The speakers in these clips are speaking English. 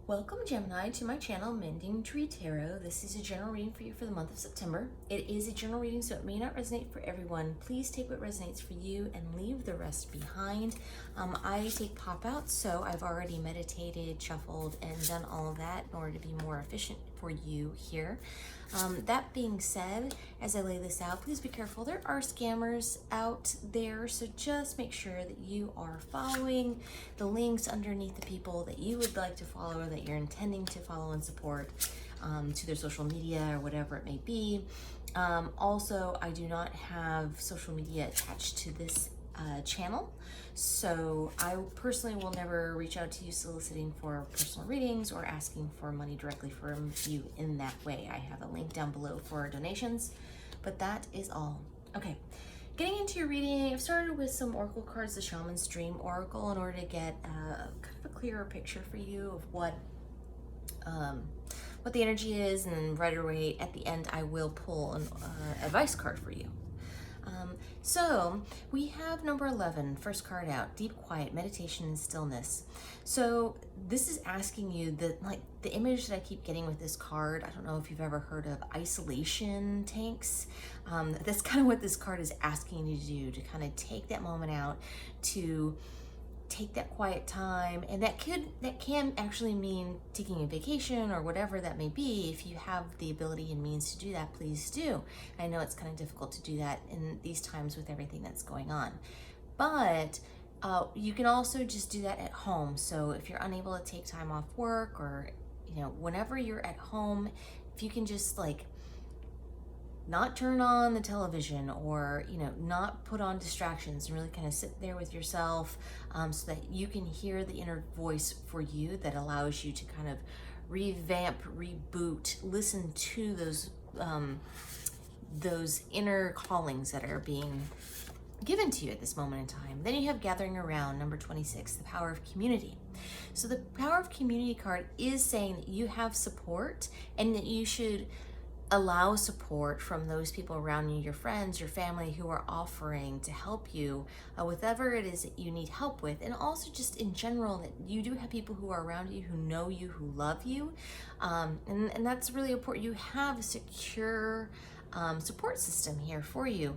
Welcome, Gemini, to my channel, Mending Tree Tarot. This is a general reading for you for the month of September. It is a general reading, so it may not resonate for everyone. Please take what resonates for you and leave the rest behind. I take pop-outs, so I've already meditated, shuffled, and done all of that in order to be more efficient for you here. That being said, as I lay this out, please be careful. There are scammers out there, so just make sure that you are following the links underneath the people that you would like to follow or that you're intending to follow and support to their social media or whatever it may be. Also, I do not have social media attached to this channel, so I personally will never reach out to you soliciting for personal readings or asking for money directly from you in that way. I have a link down below for donations, but that is all. Okay, getting into your reading, I've started with some oracle cards, the Shaman's Dream Oracle, in order to get kind of a clearer picture for you of what the energy is, and then right away at the end I will pull an advice card for you. So we have number 11, first card out, deep quiet, meditation and stillness. So this is asking you that, like, the image that I keep getting with this card, I don't know if you've ever heard of isolation tanks. That's kind of what this card is asking you to do, to kind of take that moment out to take that quiet time, and that can actually mean taking a vacation or whatever that may be. If you have the ability and means to do that, please do. I know it's kind of difficult to do that in these times with everything that's going on, but you can also just do that at home. So if you're unable to take time off work, or whenever you're at home, if you can just not turn on the television, or not put on distractions, and really kind of sit there with yourself, so that you can hear the inner voice for you that allows you to kind of revamp, reboot, listen to those inner callings that are being given to you at this moment in time. Then you have gathering around, number 26, the power of community. So the power of community card is saying that you have support, and that you should allow support from those people around you, your friends, your family, who are offering to help you with whatever it is that you need help with. And also just in general, that you do have people who are around you, who know you, who love you. And that's really important. You have a secure support system here for you,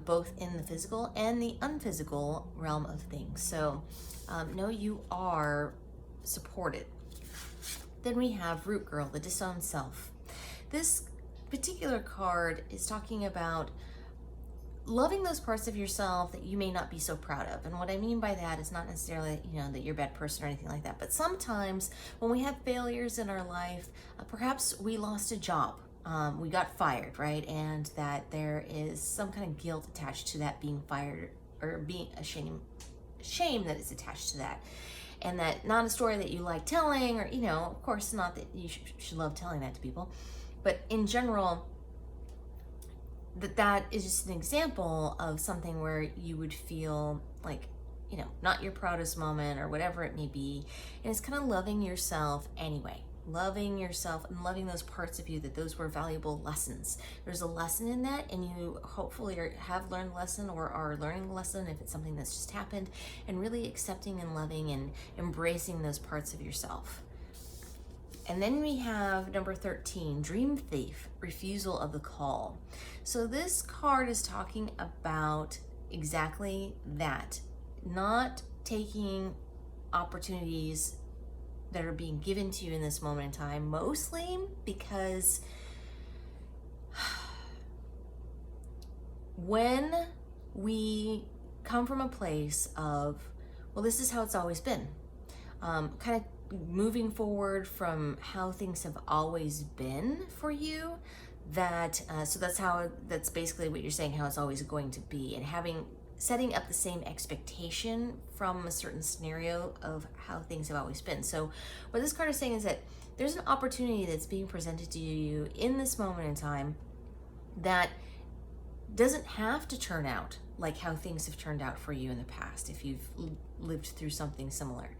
both in the physical and the unphysical realm of things. So know you are supported. Then we have Root Girl, the disowned self. This particular card is talking about loving those parts of yourself that you may not be so proud of. And what I mean by that is not necessarily, that you're a bad person or anything like that, but sometimes when we have failures in our life, perhaps we lost a job, we got fired, right? And that there is some kind of guilt attached to that, being fired, or being a shame that is attached to that. And that not a story that you like telling, or, of course, not that you should love telling that to people, but in general, that is just an example of something where you would feel like, not your proudest moment or whatever it may be. And it's kind of loving yourself anyway. Loving yourself and loving those parts of you, that those were valuable lessons. There's a lesson in that, and you hopefully have learned a lesson, or are learning a lesson if it's something that's just happened, and really accepting and loving and embracing those parts of yourself. And then we have number 13, Dream Thief, refusal of the call. So this card is talking about exactly that, not taking opportunities that are being given to you in this moment in time, mostly because when we come from a place of, well, this is how it's always been, kind of moving forward from how things have always been for you, that so that's basically what you're saying, how it's always going to be, and setting up the same expectation from a certain scenario of how things have always been. So what this card is saying is that there's an opportunity that's being presented to you in this moment in time that doesn't have to turn out like how things have turned out for you in the past, if you've lived through something similar.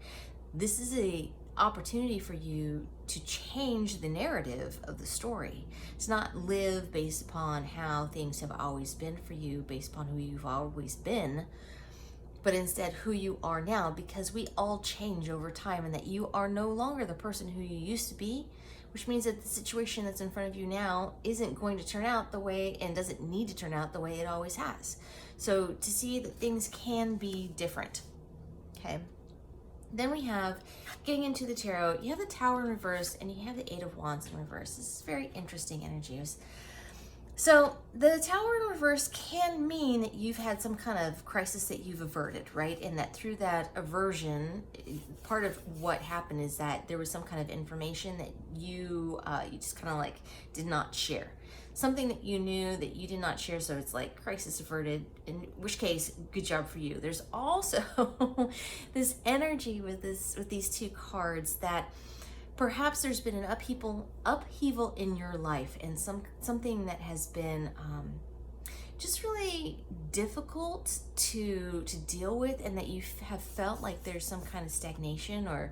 This is a opportunity for you to change the narrative of the story. It's not live based upon how things have always been for you, based upon who you've always been, but instead who you are now, because we all change over time, and that you are no longer the person who you used to be, which means that the situation that's in front of you now isn't going to turn out the way, and doesn't need to turn out the way it always has. So to see that things can be different. Okay. Then we have, getting into the tarot, you have the Tower in reverse and you have the Eight of Wands in reverse. This is very interesting energies. So the Tower in reverse can mean that you've had some kind of crisis that you've averted, right? And that through that aversion, part of what happened is that there was some kind of information that you just kind of like did not share. Something that you knew that you did not share, so it's like crisis averted, in which case, good job for you. There's also this energy with these two cards that perhaps there's been an upheaval in your life, and something that has been just really difficult to deal with, and that you have felt like there's some kind of stagnation or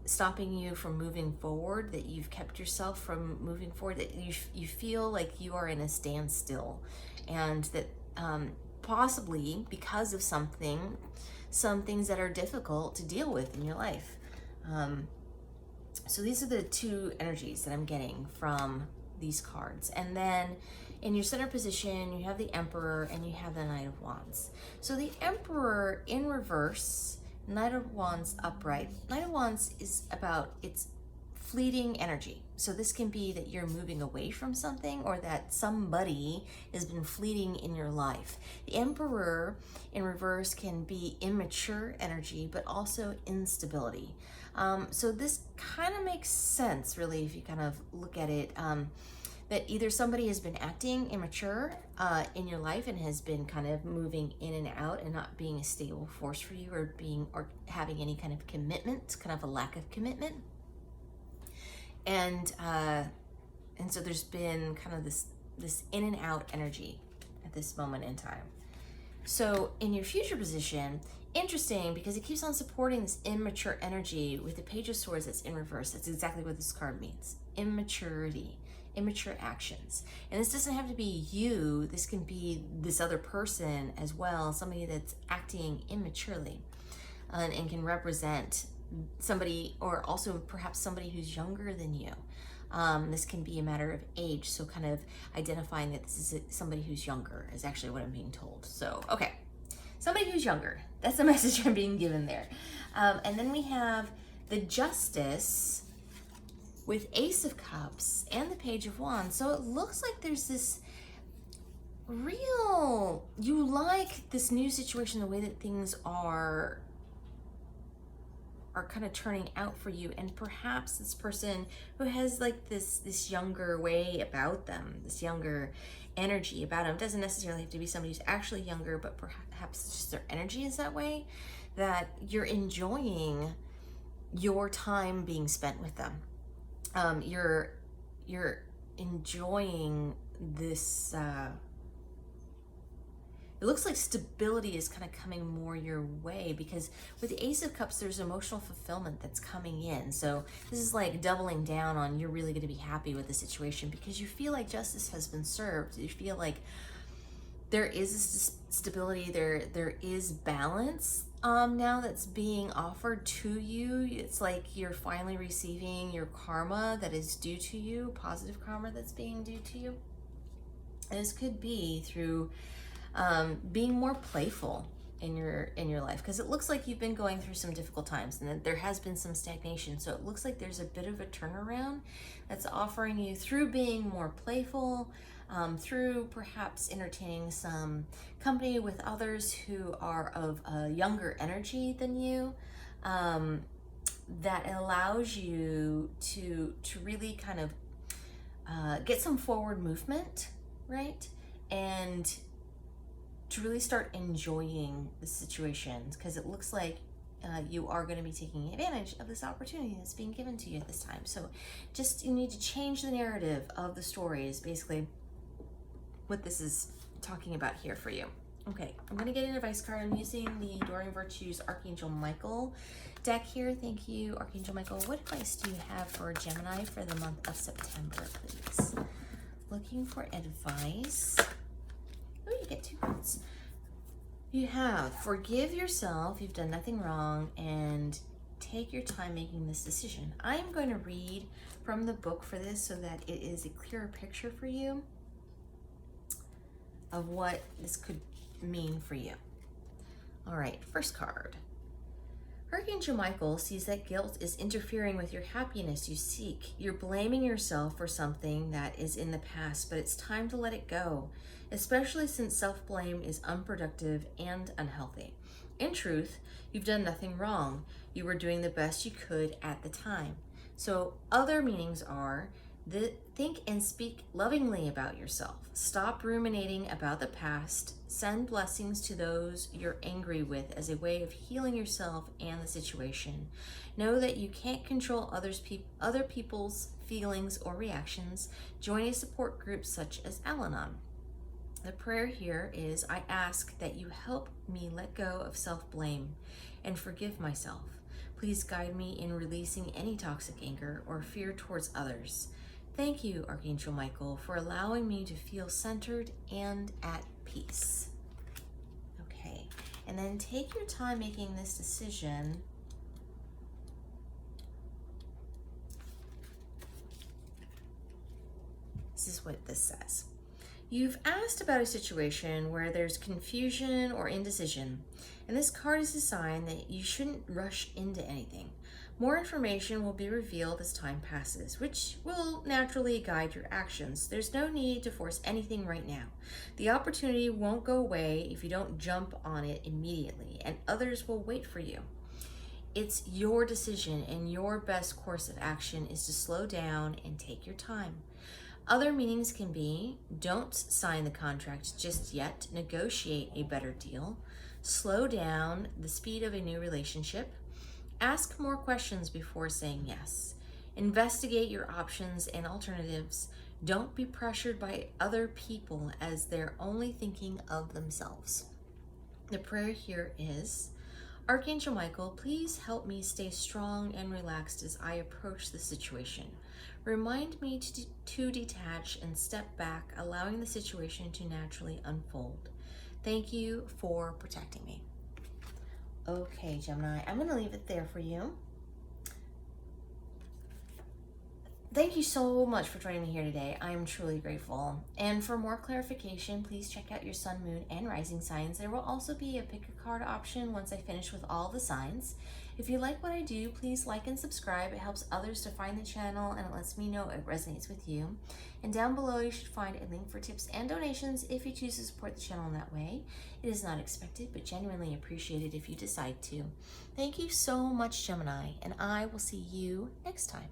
stopping you from moving forward, that you've kept yourself from moving forward, that you feel like you are in a standstill, and that possibly because of some things that are difficult to deal with in your life. So these are the two energies that I'm getting from these cards. And then in your center position, you have the Emperor and you have the Knight of Wands. So the Emperor in reverse, Knight of Wands upright. Knight of Wands is about its fleeting energy. So this can be that you're moving away from something, or that somebody has been fleeting in your life. The Emperor in reverse can be immature energy, but also instability. So this kind of makes sense, really, if you kind of look at it, that either somebody has been acting immature in your life and has been kind of moving in and out and not being a stable force for you, or having any kind of commitment, kind of a lack of commitment. And so there's been kind of this in and out energy at this moment in time. So in your future position, interesting, because it keeps on supporting this immature energy with the Page of Swords that's in reverse. That's exactly what this card means. Immaturity, immature actions. And this doesn't have to be you. This can be this other person as well, somebody that's acting immaturely, and can represent somebody, or also perhaps somebody who's younger than you. This can be a matter of age, so kind of identifying that this is somebody who's younger is actually what I'm being told. So, okay, somebody who's younger. That's the message I'm being given there. And then we have the Justice with Ace of Cups and the Page of Wands. So it looks like there's this real, you like this new situation, the way that things are kind of turning out for you, and perhaps this person who has like this younger way about them, this younger energy about them, doesn't necessarily have to be somebody who's actually younger, but perhaps just their energy is that way, that you're enjoying your time being spent with them. You're enjoying this it looks like stability is kind of coming more your way, because with the Ace of Cups, there's emotional fulfillment that's coming in. So this is like doubling down on, you're really going to be happy with the situation because you feel like justice has been served. You feel like there is this stability, there is balance now that's being offered to you. It's like you're finally receiving your karma that is due to you, positive karma that's being due to you. And this could be through being more playful in your life, because it looks like you've been going through some difficult times and that there has been some stagnation. So it looks like there's a bit of a turnaround that's offering you through being more playful, through perhaps entertaining some company with others who are of a younger energy than you, that allows you to really kind of get some forward movement, right? And to really start enjoying the situations, because it looks like you are going to be taking advantage of this opportunity that's being given to you at this time. So just, you need to change the narrative of the story is basically what this is talking about here for you. Okay, I'm going to get an advice card. I'm using the Adoring Virtues Archangel Michael deck here. Thank you, Archangel Michael. What advice do you have for Gemini for the month of September, please? Looking for advice. Oh, you get 2 cards. You have. Forgive yourself. You've done nothing wrong, and take your time making this decision. I am going to read from the book for this so that it is a clearer picture for you of what this could mean for you. All right, first card. Archangel Michael sees that guilt is interfering with your happiness you seek. You're blaming yourself for something that is in the past, but it's time to let it go, especially since self-blame is unproductive and unhealthy. In truth, you've done nothing wrong. You were doing the best you could at the time. So other meanings are: think and speak lovingly about yourself. Stop ruminating about the past. Send blessings to those you're angry with as a way of healing yourself and the situation. Know that you can't control other people's feelings or reactions. Join a support group such as Al-Anon. The prayer here is: I ask that you help me let go of self-blame and forgive myself. Please guide me in releasing any toxic anger or fear towards others. Thank you, Archangel Michael, for allowing me to feel centered and at peace. Okay, and then take your time making this decision. This is what this says. You've asked about a situation where there's confusion or indecision, and this card is a sign that you shouldn't rush into anything. More information will be revealed as time passes, which will naturally guide your actions. There's no need to force anything right now. The opportunity won't go away if you don't jump on it immediately, and others will wait for you. It's your decision, and your best course of action is to slow down and take your time. Other meanings can be: don't sign the contract just yet, negotiate a better deal, slow down the speed of a new relationship, ask more questions before saying yes, investigate your options and alternatives, don't be pressured by other people as they're only thinking of themselves. The prayer here is: Archangel Michael, please help me stay strong and relaxed as I approach the situation. Remind me to detach and step back, allowing the situation to naturally unfold. Thank you for protecting me. Okay, Gemini, I'm going to leave it there for you. Thank you so much for joining me here today. I am truly grateful. And for more clarification, please check out your sun, moon, and rising signs. There will also be a pick a card option once I finish with all the signs. If you like what I do, please like and subscribe. It helps others to find the channel, and it lets me know it resonates with you. And down below, you should find a link for tips and donations if you choose to support the channel in that way. It is not expected, but genuinely appreciated if you decide to. Thank you so much, Gemini, and I will see you next time.